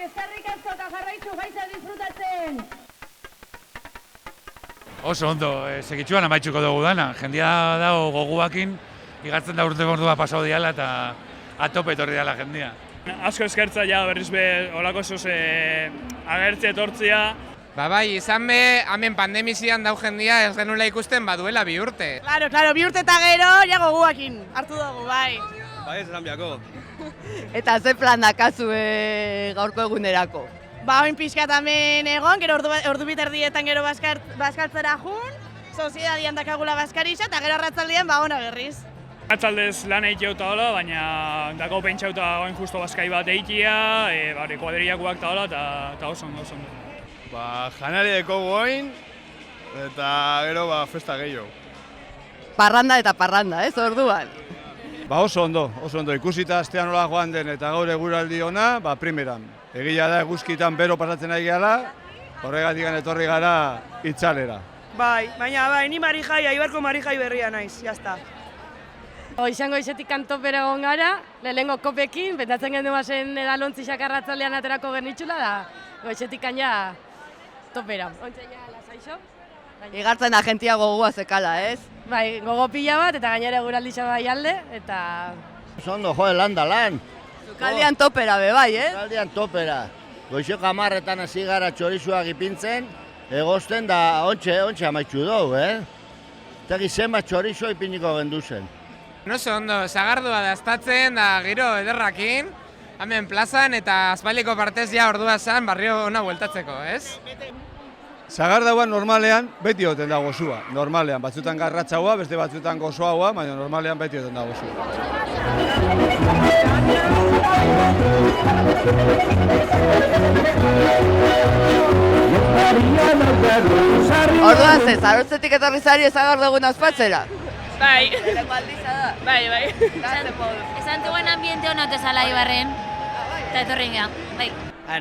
eskerrik asko eta jarraitzu gaitza disfrutatzen. Oso ondo, segitxuan amaitxuko dugu dana. Jendia dago goguakin, igartzen da urte bordua pasau diala eta atope etorri dela jendia. Asko eskertza ja berriz be olako zuz agertze etortzia. Bai, izan be, hemen pandemizian dau jendia ez genula ikusten baduela 2 urte. Claro, 2 urte eta gero, ja goguakin hartu dugu, bai. Bai, ez esan biako. Eta ze plan dakazu gaurko egunerako? Ba, oin pixkat hemen egon, gero ordu biterdietan gero bazkaltzera jun, soziedadian dakagula bazkarixa, eta gero arratzaldian ba ona berriz. Arratzaldez lan egitea eta hola, baina dako pentsauta oin justo bazkai bat egitea, kuadriakoak eta hola, eta oso ondo, oso ondo. Ba, janari deko goin, eta gero ba, festa gehiago. Parranda eta parranda, ez orduan? Ba, oso ondo, ikusita astean nola joan den eta gaur eguraldi ona, ba, primeran. Egia da eguzkitan bero pasatzen ari gara, horregatik etorri gara itzalera. Bai, baina bai, ni Marijai, Aibarko Marijai berria naiz, jazta. Goizango izetik kantopera egon gara, lehenengo kopekin, bentatzen gendu bazen edalontzixak arratzaldean aterako genitxula, da goizetik ja topera. Ontsen ja lasaixo. Igartzen da jentia gogua zekala, ez? Bai, gogo pila bat eta gainera eguraldixa bai alde, eta... Ondo, jo, lan da lan. Zukaldian topera be bai, ez? Zukaldian topera. Goizeko 10etan hasi gara txorizuak ipintzen, egozten da ontxe amaitxu dugu, Eta gizema txorizo ipiniko gendu zen. Oso ondo, sagardua daztatzen da giro ederrakin, hemen plazan eta azpaliko partez ja ordua zan barrio ona bueltatzeko, ez? Sagardauan normalean beti oten da gozua, normalean. Batzutan garratzaua, beste batzutan gozoaua, baina normalean beti oten da gozua. Orduan ze, zarotzetik etorri zari ezagar dugun ospatzera? Bai. Leko aldiza da? Bai. Esan duen ambiente honak ezala Ibarren, eta etorri geha, bai.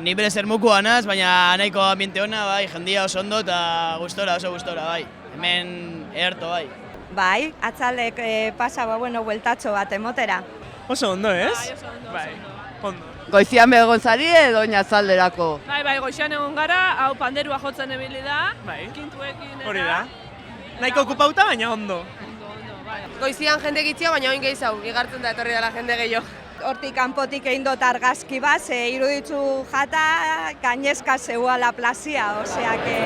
Ni bere zermukoa naz, baina nahiko ambiente ona, bai, jendia oso ondo eta oso gustora, bai. Hemen eherto, bai. Bai, atzaldek pasa, bueltatxo bat emotera. Oso ondo, ez? Bai, oso ondo. Bai, ondo. Goizian begon zari edo inazalderako? Bai, goizian egon gara, hau panderua jotzen ebili da, Bai. kintuekin eta... Hori da. Nahiko okupauta, baina ondo. Goizian jende gitzia, baina oin gehiago, igartzen da etorri dela jende gehiago. Hortik kanpotik egin dut argazki bat, iruditzu jata gainezka zeuala plazia, osea que